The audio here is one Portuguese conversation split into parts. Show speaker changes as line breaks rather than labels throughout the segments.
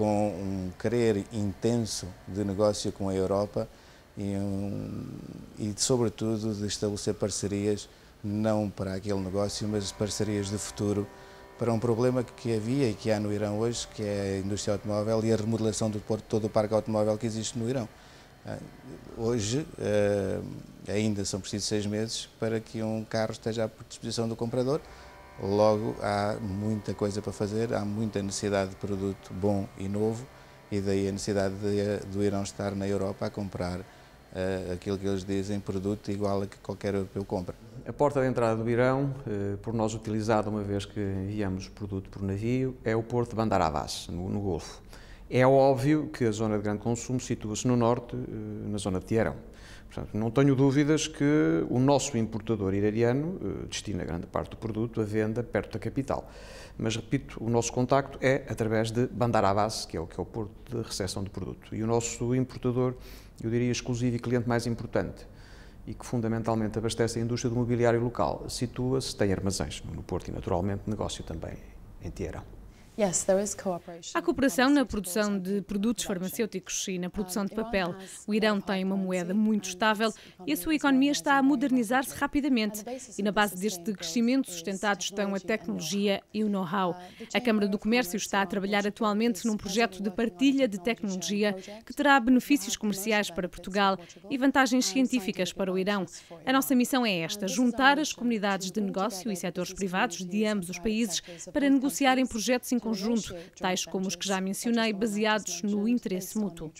com um querer intenso de negócio com a Europa e sobretudo, de estabelecer parcerias, não para aquele negócio, mas parcerias de futuro, para um problema que havia e que há no Irão hoje, que é a indústria automóvel e a remodelação de todo o parque automóvel que existe no Irão. Hoje, ainda são precisos 6 meses para que um carro esteja à disposição do comprador. Logo, há muita coisa para fazer, há muita necessidade de produto bom e novo, e daí a necessidade do Irão estar na Europa a comprar aquilo que eles dizem, produto igual a que qualquer europeu compra.
A porta de entrada do Irão, por nós utilizada uma vez que enviamos o produto por navio, é o porto de Bandar Abbas, no Golfo. É óbvio que a zona de grande consumo situa-se no norte, na zona de Teherão. Portanto, não tenho dúvidas que o nosso importador iraniano destina grande parte do produto à venda perto da capital. Mas, repito, o nosso contacto é através de Bandar Abbas, que é o porto de recepção do produto. E o nosso importador, eu diria, exclusivo e cliente mais importante, e que fundamentalmente abastece a indústria do mobiliário local, situa-se, tem armazéns no porto e, naturalmente, negócio também em Teherão.
Há cooperação na produção de produtos farmacêuticos e na produção de papel. O Irão tem uma moeda muito estável e a sua economia está a modernizar-se rapidamente. E na base deste crescimento sustentado estão a tecnologia e o know-how. A Câmara do Comércio está a trabalhar atualmente num projeto de partilha de tecnologia que terá benefícios comerciais para Portugal e vantagens científicas para o Irão. A nossa missão é esta: juntar as comunidades de negócio e setores privados de ambos os países para negociarem projetos em conjunto, tais como os que já mencionei, baseados no interesse mútuo.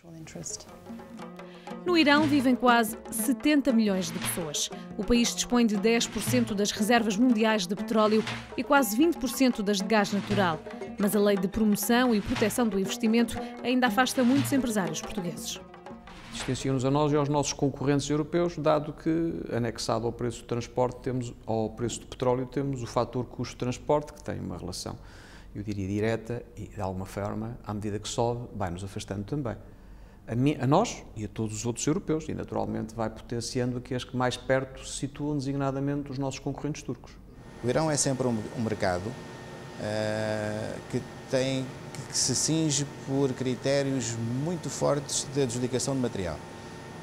No Irão vivem quase 70 milhões de pessoas. O país dispõe de 10% das reservas mundiais de petróleo e quase 20% das de gás natural. Mas a lei de promoção e proteção do investimento ainda afasta muitos empresários portugueses.
Distancia-nos a nós e aos nossos concorrentes europeus, dado que, anexado ao preço do transporte, ao preço do petróleo, temos o fator custo de transporte, que tem uma relação, eu diria, direta e, de alguma forma, à medida que sobe, vai-nos afastando também. A nós e a todos os outros europeus, e naturalmente vai potenciando aqueles que mais perto se situam designadamente os nossos concorrentes turcos.
O Irão é sempre um mercado que se cinge por critérios muito fortes de adjudicação de material.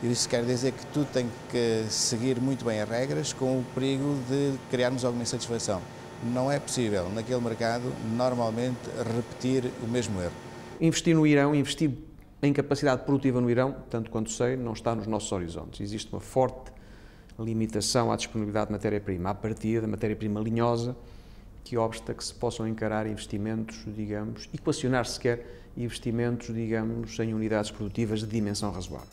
E isso quer dizer que tudo tem que seguir muito bem as regras, com o perigo de criarmos alguma insatisfação. Não é possível, naquele mercado, normalmente, repetir o mesmo erro.
Investir no Irão, investir em capacidade produtiva no Irão, tanto quanto sei, não está nos nossos horizontes. Existe uma forte limitação à disponibilidade de matéria-prima, à partida da matéria-prima linhosa, que obsta que se possam encarar investimentos, digamos, equacionar sequer investimentos, digamos, em unidades produtivas de dimensão razoável.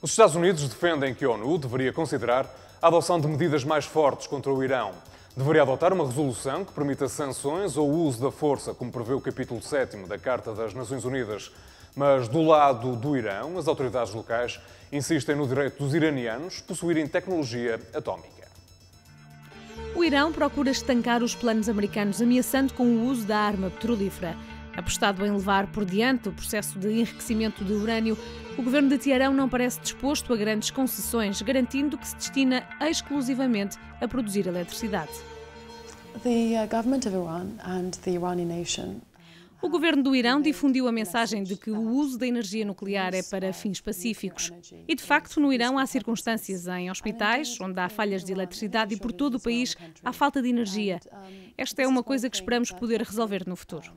Os Estados Unidos defendem que a ONU deveria considerar a adoção de medidas mais fortes contra o Irão. Deveria adotar uma resolução que permita sanções ou o uso da força, como prevê o capítulo 7º da Carta das Nações Unidas. Mas, do lado do Irão, as autoridades locais insistem no direito dos iranianos possuírem tecnologia atómica.
O Irão procura estancar os planos americanos, ameaçando com o uso da arma petrolífera. Apostado em levar por diante o processo de enriquecimento de urânio, o governo de Teherão não parece disposto a grandes concessões, garantindo que se destina exclusivamente a produzir eletricidade. O governo do Irão difundiu a mensagem de que o uso da energia nuclear é para fins pacíficos. E, de facto, no Irão há circunstâncias em hospitais, onde há falhas de eletricidade e por todo o país há falta de energia. Esta é uma coisa que esperamos poder resolver no futuro.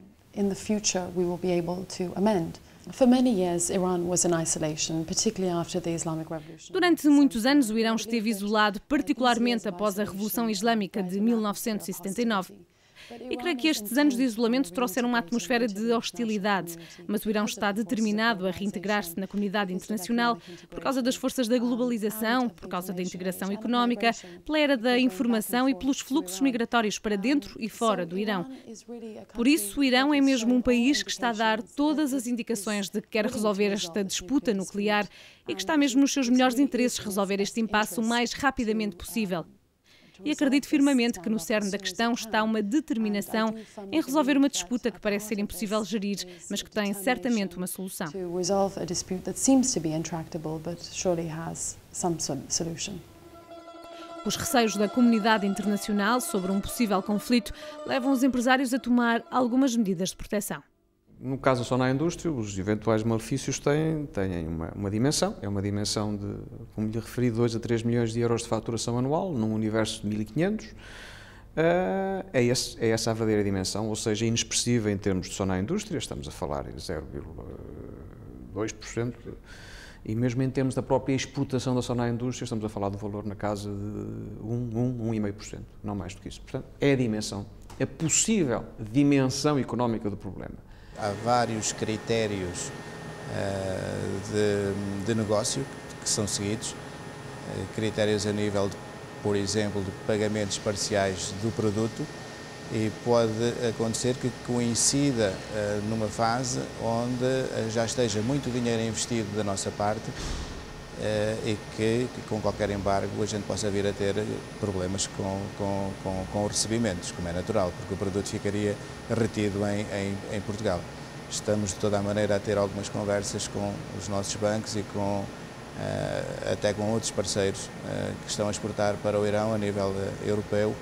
Durante muitos anos, o Irão esteve isolado, particularmente após a Revolução Islâmica de 1979. E creio que estes anos de isolamento trouxeram uma atmosfera de hostilidade, mas o Irão está determinado a reintegrar-se na comunidade internacional por causa das forças da globalização, por causa da integração económica, pela era da informação e pelos fluxos migratórios para dentro e fora do Irão. Por isso, o Irão é mesmo um país que está a dar todas as indicações de que quer resolver esta disputa nuclear e que está mesmo nos seus melhores interesses resolver este impasse o mais rapidamente possível. E acredito firmemente que no cerne da questão está uma determinação em resolver uma disputa que parece ser impossível gerir, mas que tem certamente uma solução. Os receios da comunidade internacional sobre um possível conflito levam os empresários a tomar algumas medidas de proteção.
No caso da Sonai Indústria, os eventuais malefícios têm uma dimensão, é uma dimensão de, como lhe referi, 2 a 3 milhões de euros de faturação anual, num universo de 1.500. É essa a verdadeira dimensão, ou seja, inexpressiva em termos de Sonai Indústria, estamos a falar em 0,2%, e mesmo em termos da própria exportação da Sonai Indústria, estamos a falar do valor na casa de 1,5%, não mais do que isso. Portanto, é a dimensão, a possível dimensão económica do problema.
Há vários critérios de negócio que são seguidos, critérios a nível, por exemplo, de pagamentos parciais do produto, e pode acontecer que coincida numa fase onde já esteja muito dinheiro investido da nossa parte e que com qualquer embargo a gente possa vir a ter problemas com os recebimentos, como é natural, porque o produto ficaria retido em Portugal. Estamos de toda a maneira a ter algumas conversas com os nossos bancos e até com outros parceiros que estão a exportar para o Irão a nível europeu,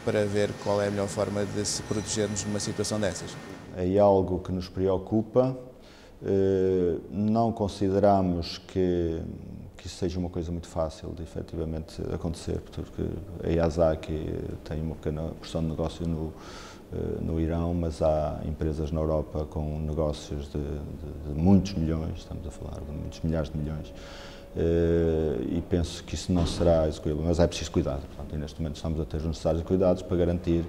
para ver qual é a melhor forma de se protegermos numa situação dessas.
É algo que nos preocupa, não consideramos que isso seja uma coisa muito fácil de efetivamente acontecer, porque a Yazaki tem uma pequena porção de negócio no Irão, mas há empresas na Europa com negócios de muitos milhões, estamos a falar de muitos milhares de milhões, e penso que isso não será execuível, mas é preciso cuidado. Portanto, e neste momento estamos a ter os necessários cuidados para garantir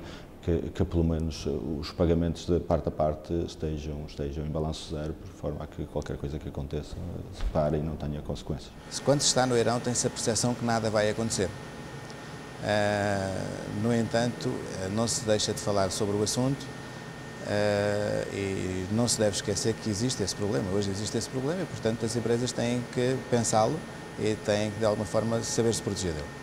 que pelo menos os pagamentos de parte a parte estejam em balanço zero, por forma a que qualquer coisa que aconteça se pare e não tenha consequências.
Quando se está no Irão tem-se a percepção que nada vai acontecer. No entanto, não se deixa de falar sobre o assunto e não se deve esquecer que existe esse problema. Hoje existe esse problema e, portanto, as empresas têm que pensá-lo e têm que, de alguma forma, saber se proteger dele.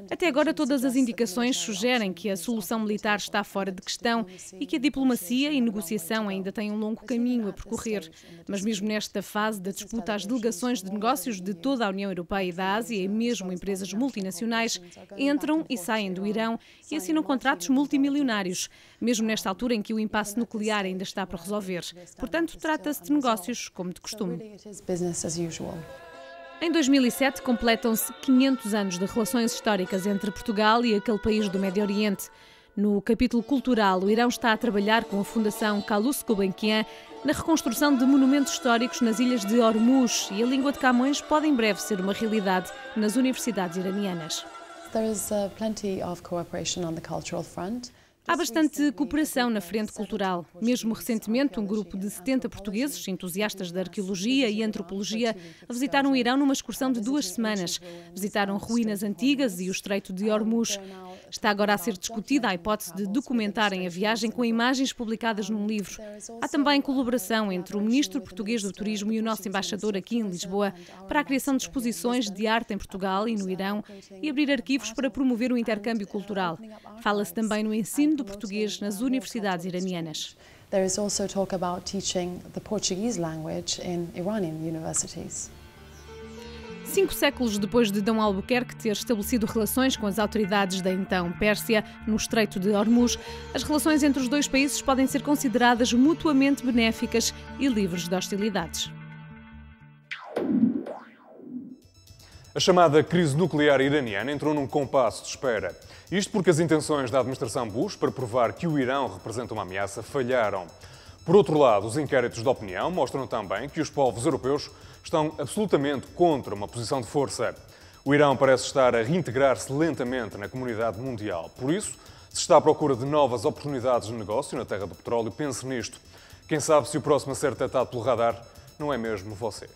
Até agora, todas as indicações sugerem que a solução militar está fora de questão e que a diplomacia e negociação ainda têm um longo caminho a percorrer. Mas mesmo nesta fase da disputa, as delegações de negócios de toda a União Europeia e da Ásia, e mesmo empresas multinacionais, entram e saem do Irão e assinam contratos multimilionários, mesmo nesta altura em que o impasse nuclear ainda está por resolver. Portanto, trata-se de negócios como de costume. Em 2007, completam-se 500 anos de relações históricas entre Portugal e aquele país do Médio Oriente. No capítulo cultural, o Irão está a trabalhar com a Fundação Calouste Gulbenkian na reconstrução de monumentos históricos nas ilhas de Hormuz, e a língua de Camões pode em breve ser uma realidade nas universidades iranianas. Há bastante cooperação na frente cultural. Mesmo recentemente, um grupo de 70 portugueses, entusiastas de arqueologia e antropologia, visitaram o Irão numa excursão de 2 semanas. Visitaram ruínas antigas e o Estreito de Hormuz. Está agora a ser discutida a hipótese de documentarem a viagem com imagens publicadas num livro. Há também colaboração entre o ministro português do Turismo e o nosso embaixador aqui em Lisboa para a criação de exposições de arte em Portugal e no Irão e abrir arquivos para promover o intercâmbio cultural. Fala-se também no ensino do português nas universidades iranianas.
There is also talk about teaching the Portuguese language in Iranian universities.
5 séculos depois de D. Albuquerque ter estabelecido relações com as autoridades da então Pérsia, no Estreito de Hormuz, as relações entre os dois países podem ser consideradas mutuamente benéficas e livres de hostilidades.
A chamada crise nuclear iraniana entrou num compasso de espera. Isto porque as intenções da administração Bush para provar que o Irão representa uma ameaça falharam. Por outro lado, os inquéritos de opinião mostram também que os povos europeus estão absolutamente contra uma posição de força. O Irão parece estar a reintegrar-se lentamente na comunidade mundial. Por isso, se está à procura de novas oportunidades de negócio na terra do petróleo, pense nisto. Quem sabe se o próximo a ser detectado pelo radar não é mesmo você.